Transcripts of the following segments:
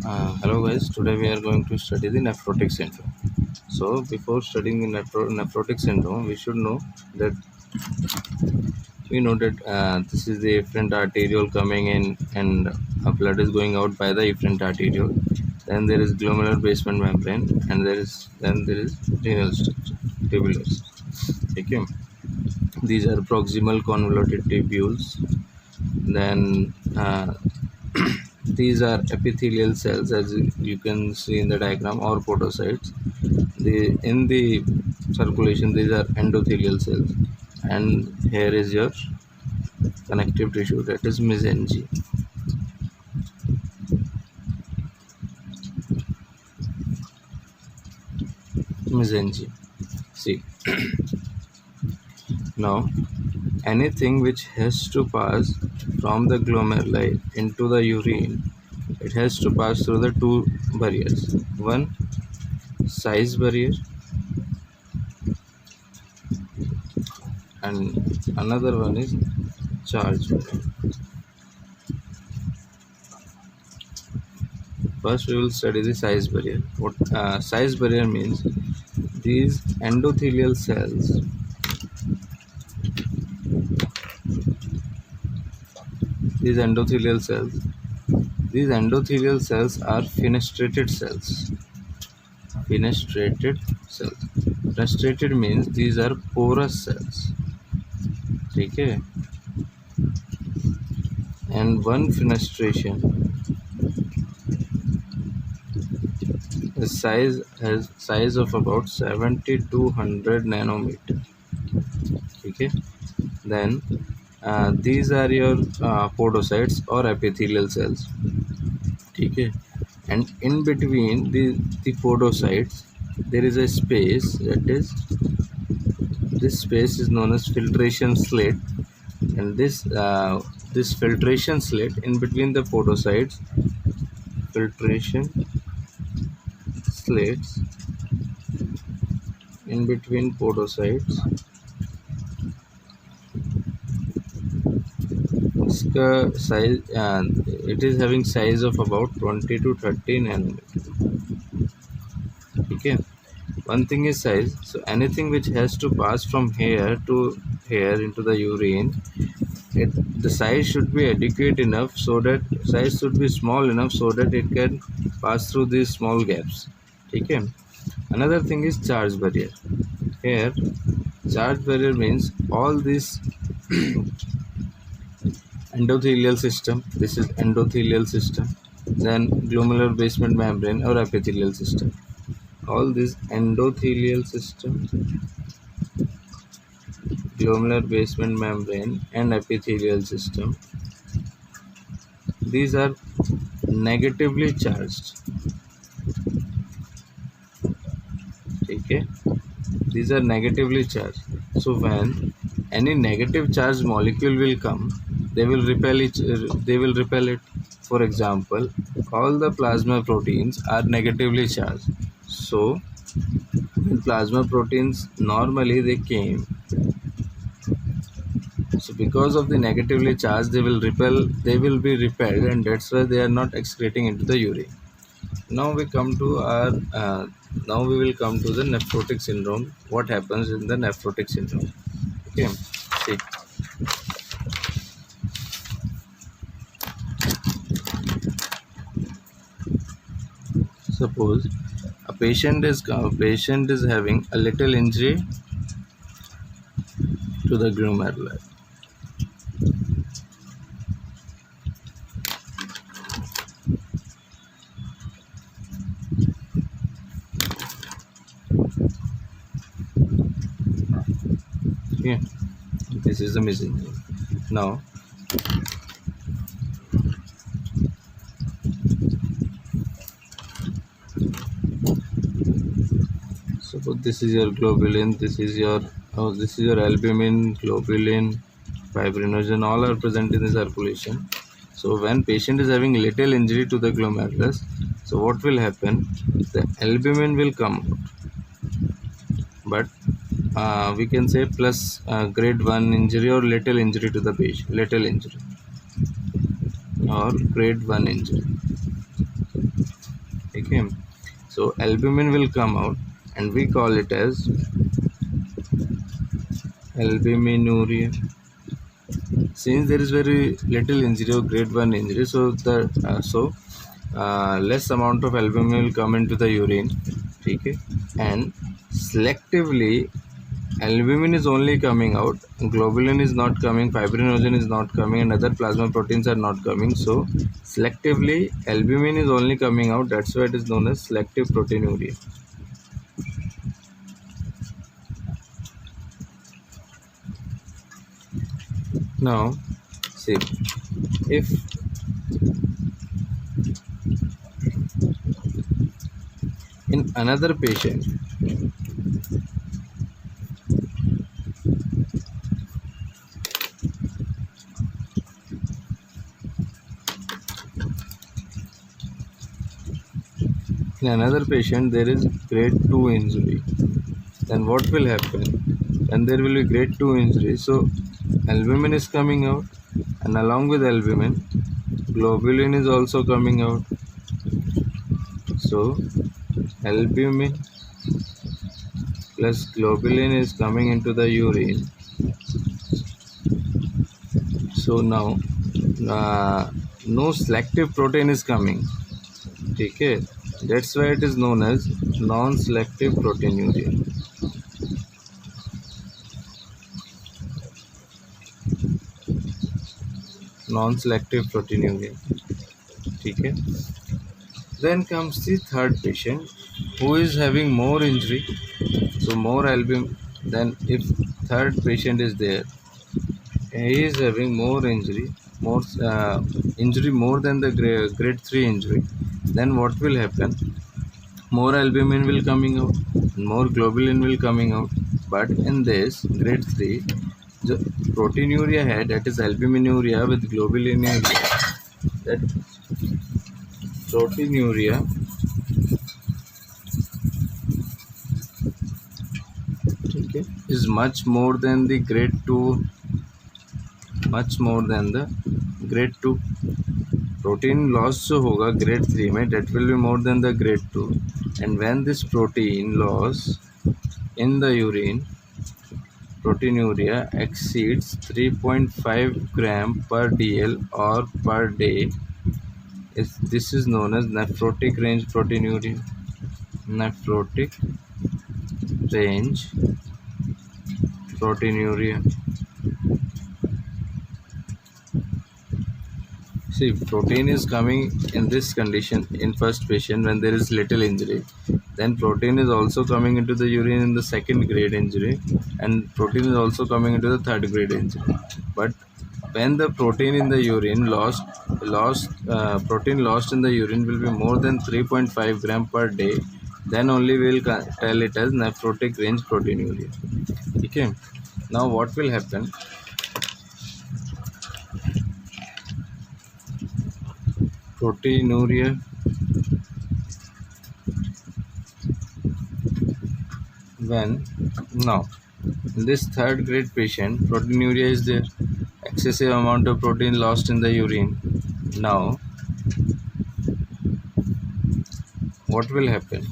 Hello guys, today we are going to study the nephrotic syndrome. So before studying the nephrotic syndrome, we should know that this is the efferent arteriole coming in and blood is going out by the efferent arteriole. Then there is glomerular basement membrane and there is renal structure, tubulars. Okay, these are proximal convoluted tubules. Then these are epithelial cells, as you can see in the diagram, or podocytes. In the circulation, these are endothelial cells, and here is your connective tissue, that is mesentery. See, now anything which has to pass from the glomeruli into the urine, it has to pass through the two barriers. One, size barrier, and another one is charge barrier. First we will study the size barrier. What size barrier means? These endothelial cells these endothelial cells are fenestrated cells. Fenestrated means these are porous cells. Okay, and one fenestration has size of about 70 to 100 nanometer. Okay, then these are your podocytes or epithelial cells. Okay, and in between the podocytes there is a space, this space is known as filtration slit, and this filtration slit in between the podocytes, filtration slits in between podocytes, size it is having size of about 20 to 30 nanometer. Okay, one thing is size. So anything which has to pass from here to here into the urine, the size should be adequate enough, so that size should be small enough so that it can pass through these small gaps. Okay, another thing is charge barrier. Here charge barrier means all this endothelial system, this is endothelial system, then glomerular basement membrane or epithelial system. All this endothelial system, glomerular basement membrane and epithelial system, these are negatively charged. Okay, these are negatively charged. So when any negative charged molecule will come, they will repel it. For example, all the plasma proteins are negatively charged. So when plasma proteins normally they came, so because of the negatively charged, they will be repelled, and that's why they are not excreting into the urine. Now we will come to the nephrotic syndrome. What happens in the nephrotic syndrome? Okay, see. Suppose a patient is having a little injury to the glomeruli. Okay, this is the mesentery. Now suppose this is your globulin, this is your albumin, globulin, fibrinogen, all are present in the circulation. So when patient is having little injury to the glomerulus, so what will happen? The albumin will come out, but we can say plus grade 1 injury or little injury to the patient, little injury or grade 1 injury. Okay, so albumin will come out and we call it as albuminuria. Since there is very little injury or grade 1 injury, so less amount of albumin will come into the urine. Okay, and selectively albumin is only coming out, globulin is not coming, fibrinogen is not coming, and other plasma proteins are not coming. So selectively albumin is only coming out. That's why it is known as selective proteinuria. Now see, if in another patient there is grade 2 injury, then what will happen? Then there will be grade 2 injury, so albumin is coming out, and along with albumin globulin is also coming out. So albumin plus globulin is coming into the urine. So now no selective protein is coming. Okay, that's why it is known as non-selective proteinuria. Non-selective proteinuria. Okay. Then comes the third patient who is having more injury, so more albumin. Then if third patient is there, he is having more injury, more than the grade 3 injury, then what will happen? More albumin will coming out, more globulin will coming out. But in this grade 3, the proteinuria had, that is albuminuria with globulinuria, that proteinuria okay, is much more than the grade 2, much more than the grade 2. Protein loss जो होगा grade 3 में, that will be more than the grade 2. And when this protein loss in the urine, proteinuria, exceeds 3.5 gram per dl or per day, this is known as nephrotic range proteinuria. Nephrotic range proteinuria. See, protein is coming in this condition in first patient when there is little injury. Then protein is also coming into the urine in the second grade injury, and protein is also coming into the third grade injury. But when the protein in the urine protein lost in the urine will be more than 3.5 gram per day, then only we will tell it as nephrotic range proteinuria. Okay. Now what will happen? Proteinuria when now in this third grade patient, proteinuria is there, excessive amount of protein lost in the urine. Now what will happen?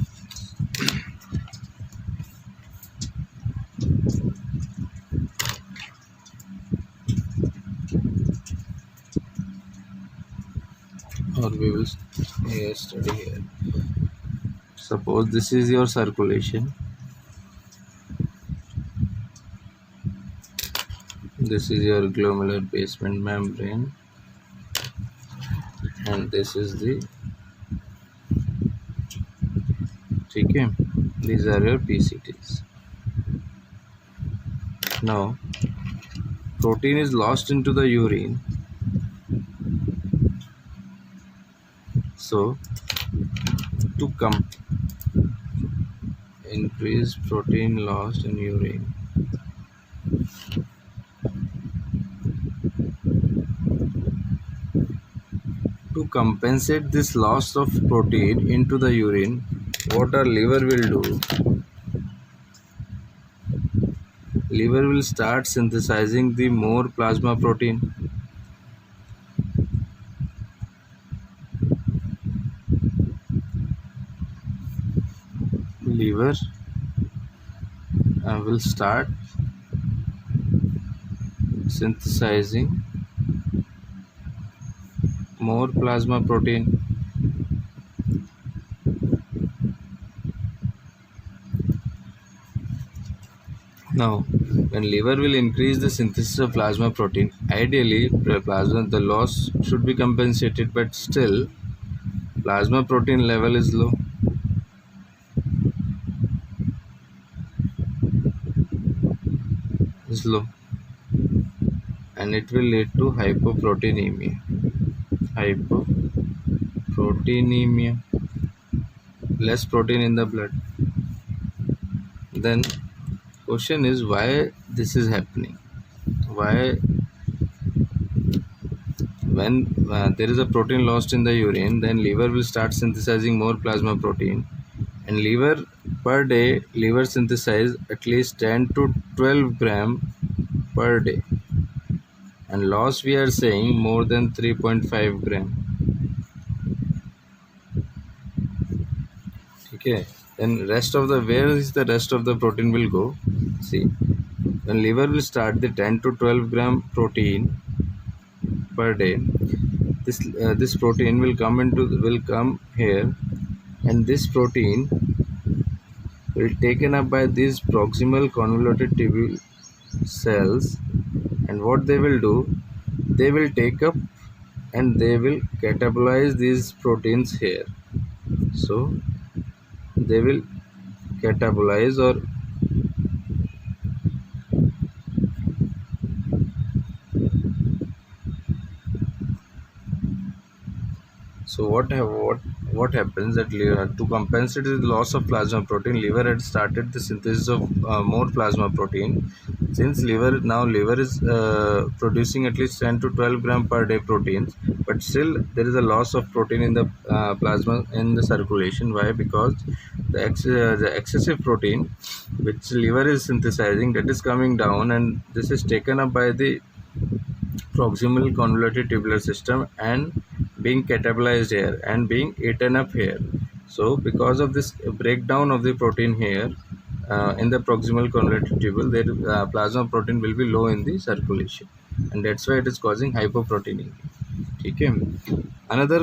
Or we will study here. Suppose this is your circulation, this is your glomerular basement membrane, and this is the okay, these are your PCTs. Now protein is lost into the urine, so to increase protein lost in urine, to compensate this loss of protein into the urine, what our liver will do? Liver will start synthesizing the more plasma protein. liver will start synthesizing more plasma protein. Now, when liver will increase the synthesis of plasma protein, ideally the loss should be compensated, but still plasma protein level is low. And it will lead to hypoproteinemia. Less protein in the blood. Then question is why this is happening. Why when there is a protein lost in the urine, then liver will start synthesizing more plasma protein, and liver per day synthesize at least 10 to 12 gram per day, and loss we are saying more than 3.5 gram. Okay, then rest of the where is the rest of the protein will go? See, when liver will start the 10 to 12 gram protein per day, this protein will come here, and this protein will taken up by these proximal convoluted tubule cells, and what they will do, they will take up and they will catabolize these proteins here. So they will catabolize or so what happens that to compensate the loss of plasma protein, liver had started the synthesis of more plasma protein. Since liver is producing at least 10 to 12 gram per day proteins, but still there is a loss of protein in the plasma in the circulation. Why? Because the excessive protein which liver is synthesizing, that is coming down, and this is taken up by the proximal convoluted tubular system and being catabolized here and being eaten up here. So because of this breakdown of the protein here in the proximal convoluted tubule, their plasma protein will be low in the circulation, and that's why it is causing hypoproteinemia. Okay. Another